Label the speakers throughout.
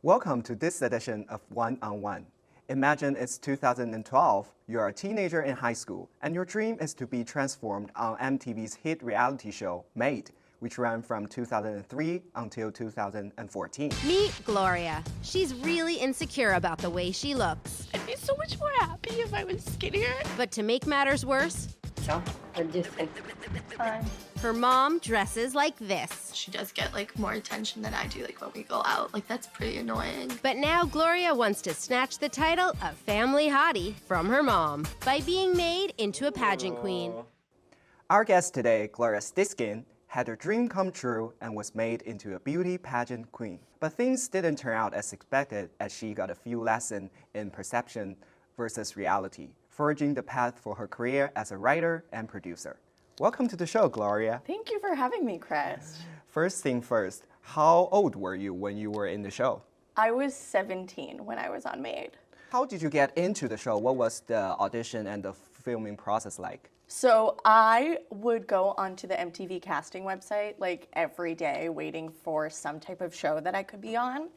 Speaker 1: Welcome to this edition of One on One. Imagine it's 2012, you're a teenager in high school, and your dream is to be transformed on MTV's hit reality show, Made, which ran from 2003 until 2014.
Speaker 2: Meet Gloria. She's really insecure about the way she looks.
Speaker 3: I'd be so much more happy if I was skinnier.
Speaker 2: But to make matters worse,
Speaker 4: So, what do you think?
Speaker 2: her mom dresses like this.
Speaker 3: She does get more attention than I do when we go out. That's pretty annoying.
Speaker 2: But now Gloria wants to snatch the title of family hottie from her mom by being made into a pageant queen.
Speaker 1: Our guest today, Gloria Styskin, had her dream come true and was made into a beauty pageant queen. But things didn't turn out as expected as she got a few lessons in perception versus reality, forging the path for her career as a writer and producer. Welcome to the show, Gloria.
Speaker 5: Thank you for having me, Chris.
Speaker 1: First thing first, how old were you when you were in the show?
Speaker 5: I was 17 when I was on Made.
Speaker 1: How did you get into the show? What was the audition and the filming process like?
Speaker 5: So I would go onto the MTV casting website every day waiting for some type of show that I could be on.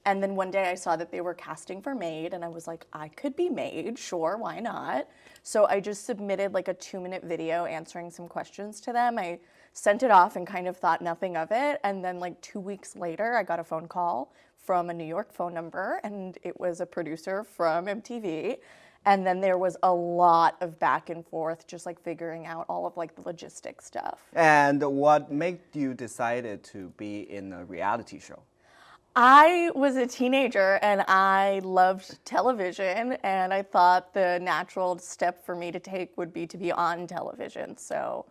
Speaker 5: And then one day I saw that they were casting for Made and I was like, I could be Made, sure, why not? So I just submitted a 2-minute video answering some questions to them. I sent it off and kind of thought nothing of it. And then 2 weeks later, I got a phone call from a New York phone number and it was a producer from MTV. And then there was a lot of back and forth, just figuring out all of the logistics stuff.
Speaker 1: And what made you decided to be in a reality show?
Speaker 5: I was a teenager and I loved television and I thought the natural step for me to take would be to be on television. So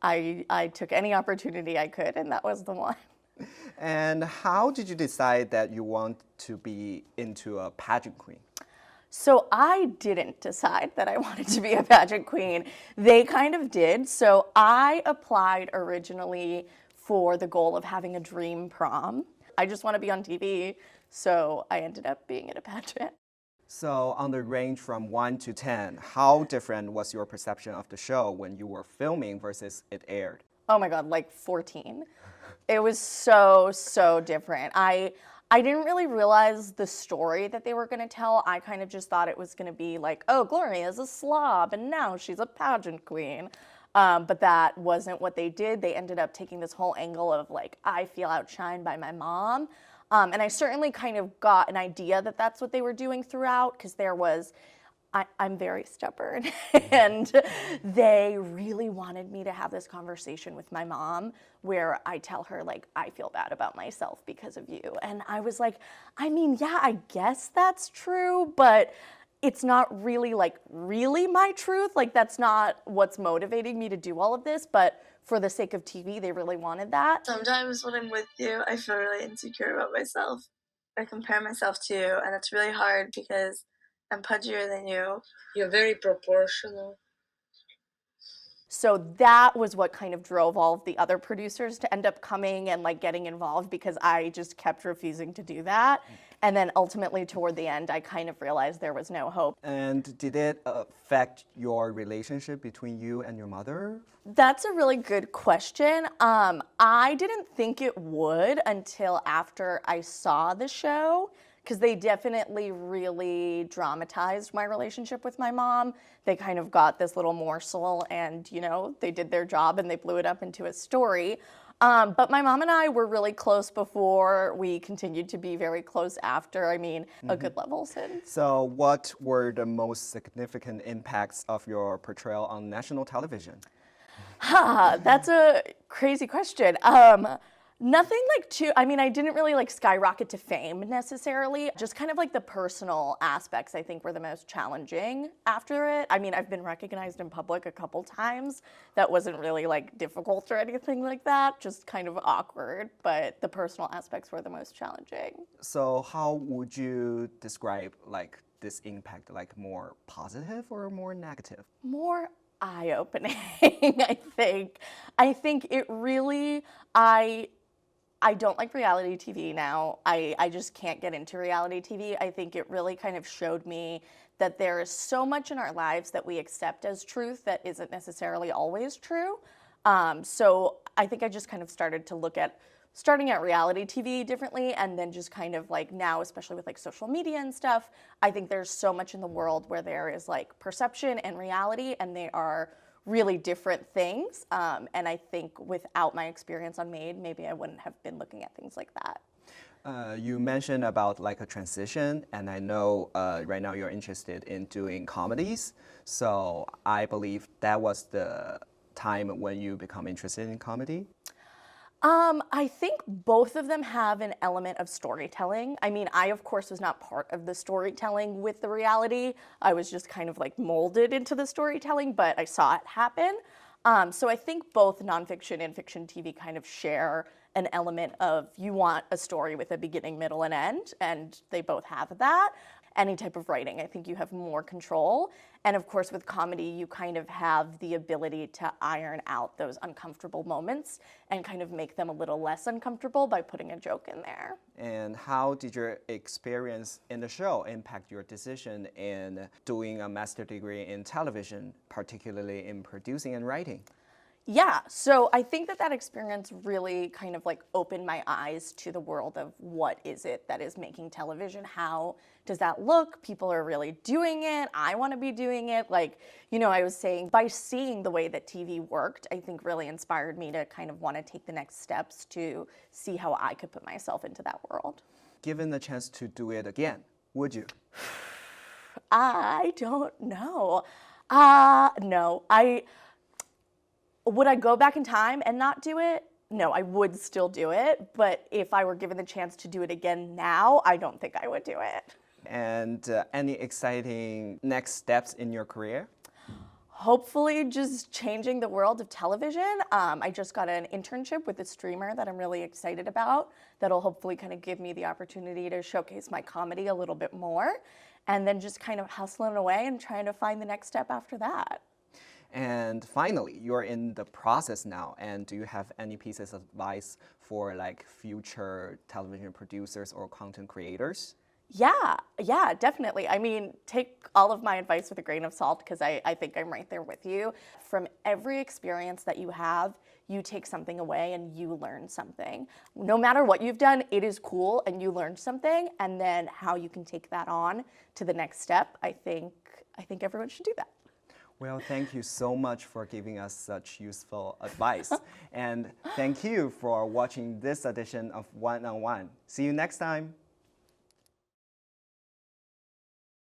Speaker 5: I took any opportunity I could and that was the one.
Speaker 1: And how did you decide that you want to be into a pageant queen?
Speaker 5: So I didn't decide that I wanted to be a pageant queen. They kind of did. So I applied originally for the goal of having a dream prom. I just want to be on TV, so I ended up being in a pageant.
Speaker 1: So on the range from 1 to 10, how different was your perception of the show when you were filming versus it aired?
Speaker 5: Oh my God, 14. It was so different. I didn't really realize the story that they were going to tell. I kind of just thought it was going to be oh, Gloria's a slob, and now she's a pageant queen. But that wasn't what they did. They ended up taking this whole angle of I feel outshined by my mom. And I certainly kind of got an idea that that's what they were doing throughout because I'm very stubborn and they really wanted me to have this conversation with my mom where I tell her I feel bad about myself because of you. And I was yeah, I guess that's true, but it's not really really my truth. That's not what's motivating me to do all of this, but for the sake of TV, they really wanted that.
Speaker 3: Sometimes when I'm with you, I feel really insecure about myself. I compare myself to you, and it's really hard because I'm pudgier than you.
Speaker 4: You're very proportional.
Speaker 5: So that was what kind of drove all of the other producers to end up coming and getting involved because I just kept refusing to do that. And then ultimately toward the end, I kind of realized there was no hope.
Speaker 1: And did it affect your relationship between you and your mother?
Speaker 5: That's a really good question. I didn't think it would until after I saw the show, because they definitely really dramatized my relationship with my mom. They kind of got this little morsel and, they did their job and they blew it up into a story. But my mom and I were really close before. We continued to be very close after. A good level since.
Speaker 1: So what were the most significant impacts of your portrayal on national television?
Speaker 5: That's a crazy question. Nothing I didn't really skyrocket to fame necessarily. Just kind of the personal aspects I think were the most challenging after it. I've been recognized in public a couple times. That wasn't really difficult or anything like that, just kind of awkward, but the personal aspects were the most challenging.
Speaker 1: So how would you describe this impact, more positive or more negative?
Speaker 5: More eye-opening, I think. I think it really, I don't like reality TV now. I just can't get into reality TV. I think it really kind of showed me that there is so much in our lives that we accept as truth that isn't necessarily always true. So I think I just kind of started to look at starting at reality TV differently, and then just kind of like now, especially with like social media and stuff, I think there's so much in the world where there is like perception and reality, and they are really different things. And I think without my experience on Made, maybe I wouldn't have been looking at things like that.
Speaker 1: You mentioned about like a transition, and I know right now you're interested in doing comedies. So I believe that was the time when you become interested in comedy.
Speaker 5: I think both of them have an element of storytelling. I mean, I, of course, was not part of the storytelling with the reality. I was just kind of like molded into the storytelling, but I saw it happen. So I think both nonfiction and fiction TV kind of share an element of you want a story with a beginning, middle, and end, and they both have that. Any type of writing, I think you have more control. And of course, with comedy, you kind of have the ability to iron out those uncomfortable moments and kind of make them a little less uncomfortable by putting a joke in there.
Speaker 1: And how did your experience in the show impact your decision in doing a master's degree in television, particularly in producing and writing?
Speaker 5: Yeah, so I think that experience really kind of like opened my eyes to the world of what is it that is making television? How does that look? People are really doing it. I want to be doing it. Like, you know, I was saying by seeing the way that TV worked, I think really inspired me to kind of want to take the next steps to see how I could put myself into that world.
Speaker 1: Given the chance to do it again, would you?
Speaker 5: I don't know. No, would I go back in time and not do it? No, I would still do it. But if I were given the chance to do it again now, I don't think I would do it.
Speaker 1: And any exciting next steps in your career?
Speaker 5: Hopefully just changing the world of television. I just got an internship with a streamer that I'm really excited about that'll hopefully kind of give me the opportunity to showcase my comedy a little bit more, and then just kind of hustling away and trying to find the next step after that.
Speaker 1: And finally, you're in the process now, and do you have any pieces of advice for like future television producers or content creators?
Speaker 5: Yeah, definitely. I mean, take all of my advice with a grain of salt because I think I'm right there with you. From every experience that you have, you take something away and you learn something. No matter what you've done, it is cool and you learned something, and then how you can take that on to the next step, I think everyone should do that.
Speaker 1: Well, thank you so much for giving us such useful advice. And thank you for watching this edition of One on One. See you next time.